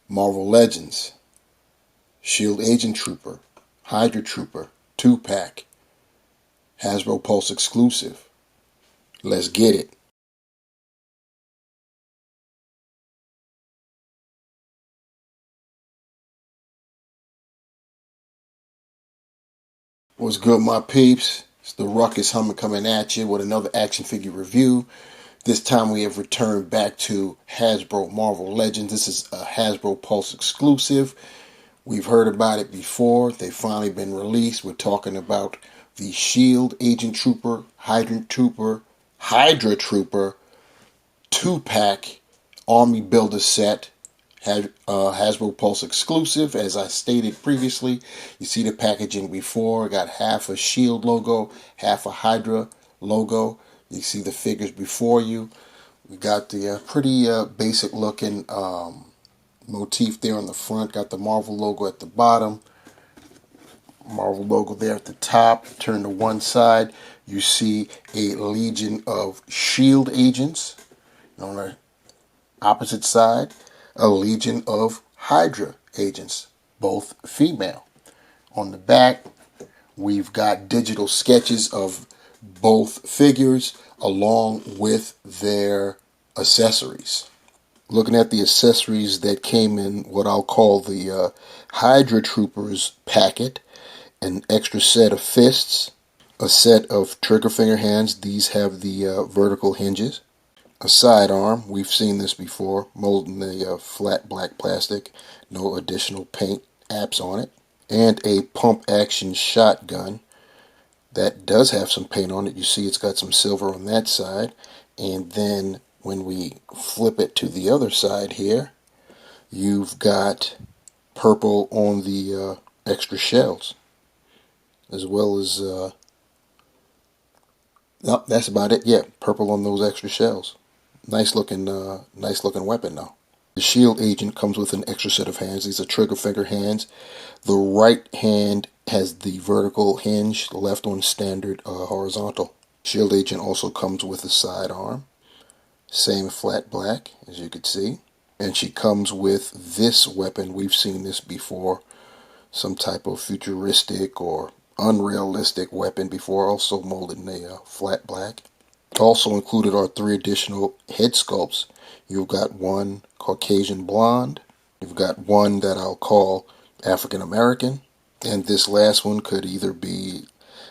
Marvel Legends, S.H.I.E.L.D. Agent Trooper, Hydra Trooper, 2-pack, Hasbro Pulse exclusive. Let's get it. What's good, my peeps? It's the Ruckus Hummer coming at you with another action figure review. This time we have returned back to Hasbro Marvel Legends. This is a Hasbro Pulse exclusive. We've heard about it before. They've finally been released. We're talking about the S.H.I.E.L.D. Agent Trooper, Hydra Trooper, 2-pack Army Builder set. Hasbro Pulse exclusive. As I stated previously, you see the packaging before. Got half a S.H.I.E.L.D. logo, half a Hydra logo. You see the figures before you. We got the pretty basic looking motif there on the front. Got the Marvel logo at the bottom. Marvel logo there at the top. Turn to one side. You see a legion of S.H.I.E.L.D. agents. On the opposite side, a legion of Hydra agents, both female. On the back, we've got digital sketches of both figures along with their accessories. Looking at the accessories that came in what I'll call the Hydra Troopers packet, an extra set of fists, a set of trigger finger hands. These have the vertical hinges. A sidearm, we've seen this before, molded in the flat black plastic, no additional paint apps on it, and a pump action shotgun that does have some paint on it. You see it's got some silver on that side, and then when we flip it to the other side here, you've got purple on the extra shells, as well as nope, that's about it. Yeah, purple on those extra shells. Nice looking weapon though. The S.H.I.E.L.D. agent comes with an extra set of hands. These are trigger finger hands. The right hand has the vertical hinge, the left one standard horizontal. S.H.I.E.L.D. agent also comes with a sidearm. Same flat black, as you can see. And she comes with this weapon. We've seen this before. Some type of futuristic or unrealistic weapon before, also molded in a flat black. Also included are 3 additional head sculpts. You've got one Caucasian blonde. You've got one that I'll call African American. And this last one could either be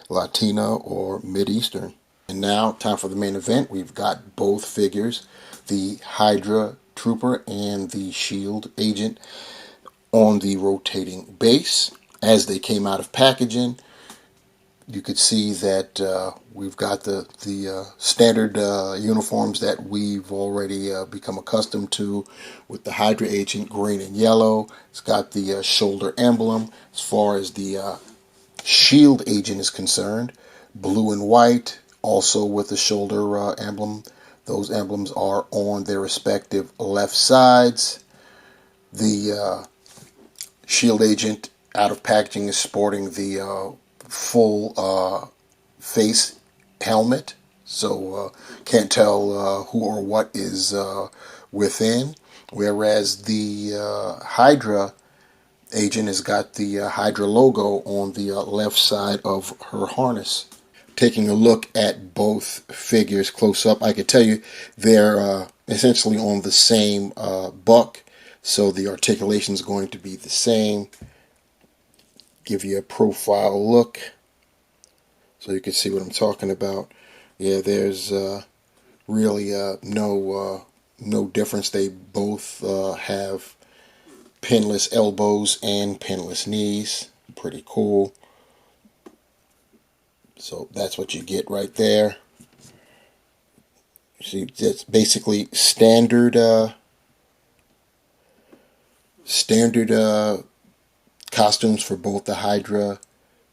Latina or Mid-Eastern. And now, time for the main event. We've got both figures, the Hydra Trooper and the S.H.I.E.L.D. agent, on the rotating base. As they came out of packaging, you could see that we've got the standard uniforms that we've already become accustomed to with the Hydra agent, green and yellow. It's got the shoulder emblem. As far as the S.H.I.E.L.D. agent is concerned, blue and white, also with the shoulder emblem. Those emblems are on their respective left sides. The S.H.I.E.L.D. agent out of packaging is sporting the full face helmet, so can't tell who or what is within, whereas the Hydra agent has got the Hydra logo on the left side of her harness. Taking a look at both figures close up, I can tell you they're essentially on the same buck, so the articulation is going to be the same. Give you a profile look so you can see what I'm talking about. Yeah, there's really no difference. They both have pinless elbows and pinless knees. Pretty cool. So that's what you get right there. See, that's basically standard costumes for both the Hydra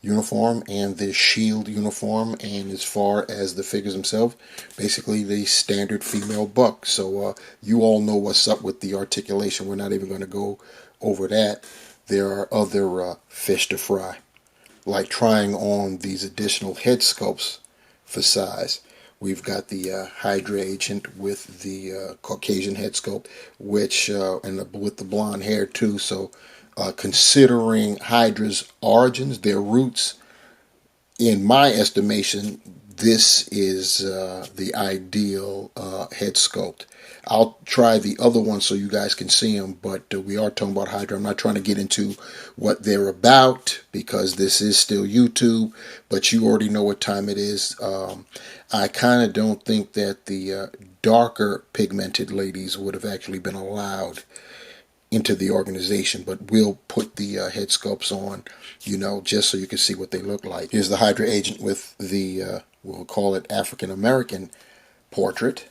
uniform and the S.H.I.E.L.D. uniform, and as far as the figures themselves, basically the standard female buck. So you all know what's up with the articulation. We're not even going to go over that. There are other fish to fry, like trying on these additional head sculpts for size. We've got the Hydra agent with the Caucasian head sculpt, which with the blonde hair too. So, considering Hydra's origins, their roots, in my estimation, this is the ideal head sculpt. I'll try the other one so you guys can see them, but we are talking about Hydra. I'm not trying to get into what they're about because this is still YouTube, but you already know what time it is. I kind of don't think that the darker pigmented ladies would have actually been allowed into the organization, but we'll put the head sculpts on, just so you can see what they look like. Here's the Hydra agent with the, we'll call it African American portrait.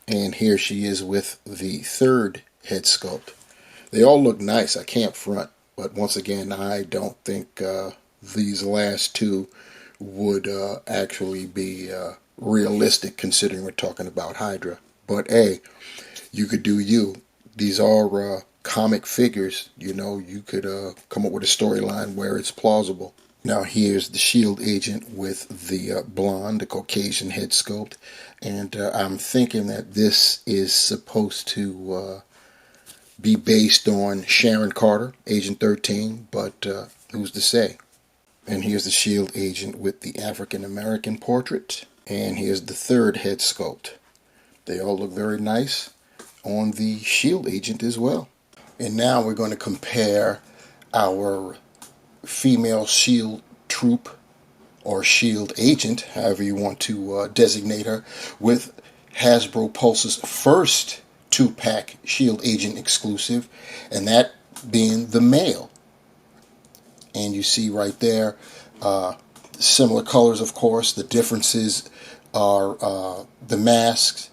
And here she is with the third head sculpt. They all look nice, I can't front, but once again, I don't think these last two would actually be realistic considering we're talking about Hydra. But hey, you could do you. These are comic figures, you could come up with a storyline where it's plausible. Now here's the S.H.I.E.L.D. agent with the blonde, the Caucasian head sculpt, and I'm thinking that this is supposed to be based on Sharon Carter, Agent 13, but who's to say? And here's the S.H.I.E.L.D. agent with the African American portrait, and here's the third head sculpt. They all look very nice on the S.H.I.E.L.D. agent as well. And now we're going to compare our female S.H.I.E.L.D. troop or S.H.I.E.L.D. agent, however you want to designate her, with Hasbro Pulse's first 2-pack S.H.I.E.L.D. agent exclusive, and that being the male. And you see right there, similar colors, of course. The differences are the masks,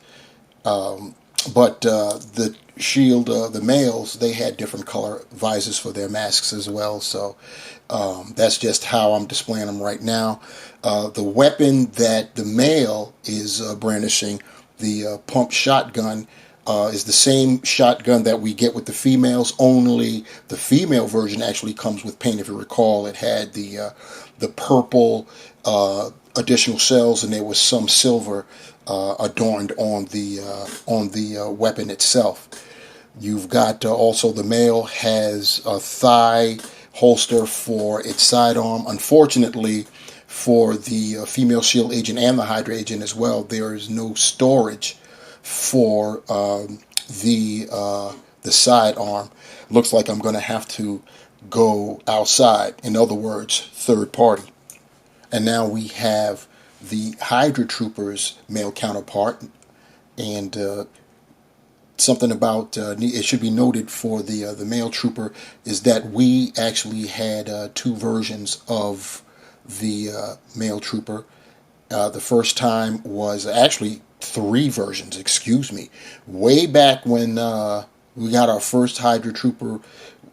but the S.H.I.E.L.D., the males, they had different color visors for their masks as well. So that's just how I'm displaying them right now. The weapon that the male is brandishing, the pump shotgun, is the same shotgun that we get with the females, only the female version actually comes with paint. If you recall, it had the purple additional shells, and there was some silver adorned on the weapon itself. You've got also the male has a thigh holster for its sidearm. Unfortunately, for the female S.H.I.E.L.D. agent and the Hydra agent as well, there is no storage for the sidearm. Looks like I'm going to have to go outside. In other words, third party. And now we have the Hydra Trooper's male counterpart, and something about it should be noted for the male trooper is that we actually had two versions of the male trooper. The first time was actually three versions, excuse me. Way back when we got our first Hydra trooper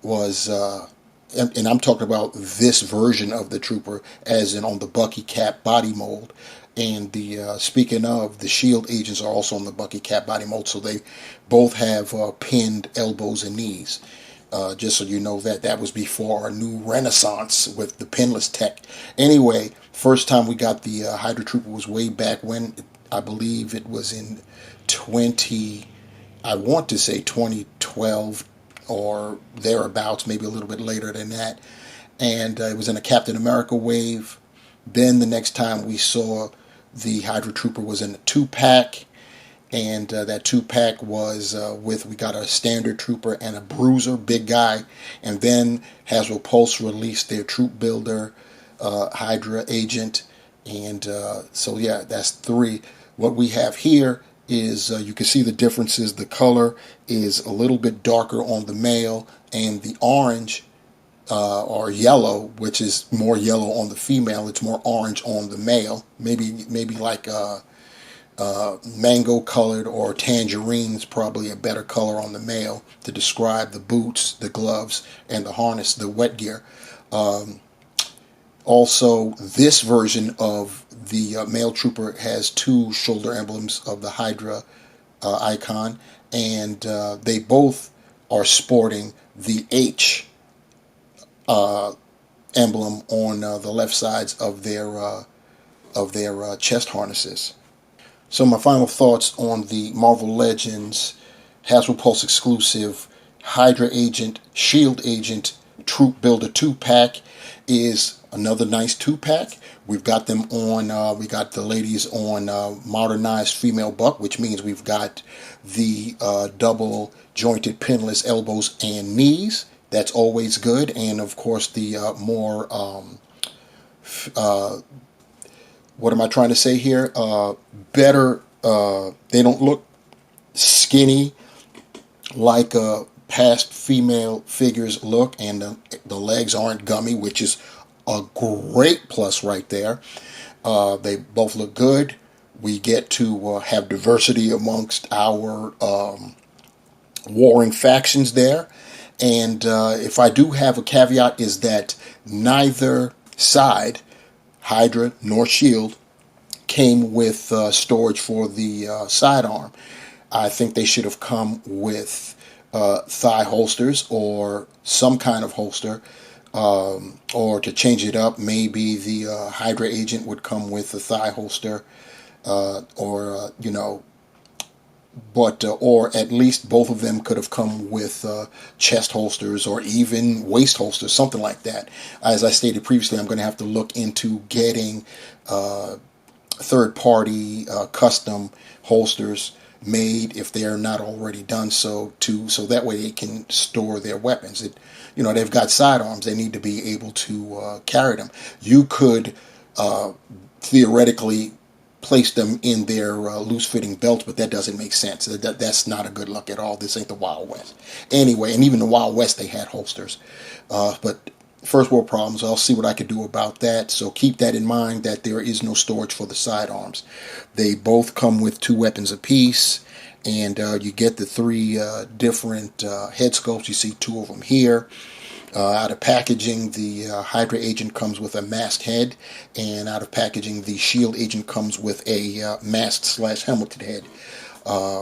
was, and I'm talking about this version of the trooper as in on the Bucky Cap body mold. And the speaking of, the S.H.I.E.L.D. agents are also on the Bucky Cap body mold, so they both have pinned elbows and knees. Just so you know that was before our new renaissance with the pinless tech. Anyway, first time we got the Hydra Trooper was way back when. I believe it was in I want to say 2012 or thereabouts, maybe a little bit later than that. And it was in a Captain America wave. Then the next time we saw the Hydra Trooper was in a 2-pack, and that 2-pack was we got a standard trooper and a bruiser, big guy, and then Hasbro Pulse released their troop builder, Hydra agent, and so yeah, that's 3. What we have here is you can see the differences. The color is a little bit darker on the male, and the orange or yellow, which is more yellow on the female, it's more orange on the male. Maybe like mango colored or tangerine is probably a better color on the male to describe the boots, the gloves, and the harness, the wet gear. Also, this version of the male trooper has 2 shoulder emblems of the Hydra icon, and they both are sporting the H emblem on the left sides of their chest harnesses. So my final thoughts on the Marvel Legends Hasbro Pulse exclusive Hydra Agent, S.H.I.E.L.D. Agent Troop Builder 2-pack is another nice 2-pack. We've got them on, we got the ladies on modernized female buck, which means we've got the double jointed pinless elbows and knees. That's always good. And of course the more, what am I trying to say here? Better, they don't look skinny like past female figures look, and the legs aren't gummy, which is a great plus right there. They both look good. We get to have diversity amongst our warring factions there. And if I do have a caveat, is that neither side, Hydra nor S.H.I.E.L.D., came with storage for the sidearm. I think they should have come with thigh holsters or some kind of holster, or to change it up, maybe the Hydra agent would come with a thigh holster, or you know, but or at least both of them could have come with chest holsters or even waist holsters, something like that. As I stated previously, I'm going to have to look into getting third-party custom holsters made if they're not already done so, so that way they can store their weapons. You know, they've got sidearms, they need to be able to carry them. You could theoretically place them in their loose-fitting belts, but that doesn't make sense. That's not a good look at all. This ain't the Wild West. Anyway, and even the Wild West, they had holsters. But first world problems, I'll see what I can do about that. So keep that in mind, that there is no storage for the sidearms. They both come with 2 weapons apiece, and you get the 3 different head sculpts. You see 2 of them here. Out of packaging, the Hydra agent comes with a masked head, and out of packaging, the S.H.I.E.L.D. agent comes with a masked/helmeted head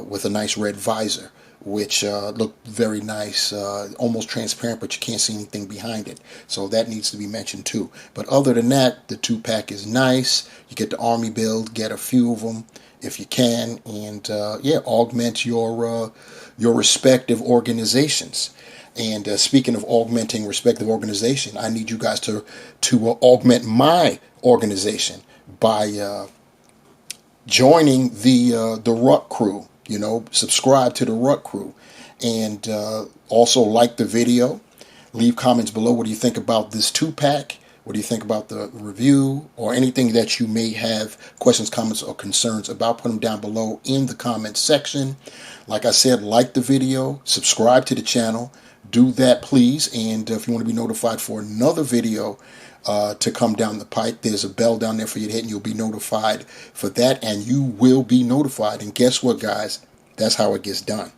with a nice red visor, which looked very nice, almost transparent, but you can't see anything behind it. So that needs to be mentioned too. But other than that, the 2-pack is nice. You get the army build, get a few of them if you can, and yeah, augment your respective organizations. And speaking of augmenting respective organization, I need you guys to augment my organization by joining the Ruck Crew. You know, subscribe to the Ruck Crew, and also like the video. Leave comments below. What do you think about this 2-pack? What do you think about the review, or anything that you may have questions, comments, or concerns about? Put them down below in the comments section. Like I said, like the video, subscribe to the channel. Do that, please. And if you want to be notified for another video to come down the pipe, there's a bell down there for you to hit, and you'll be notified for that. And you will be notified. And guess what, guys? That's how it gets done.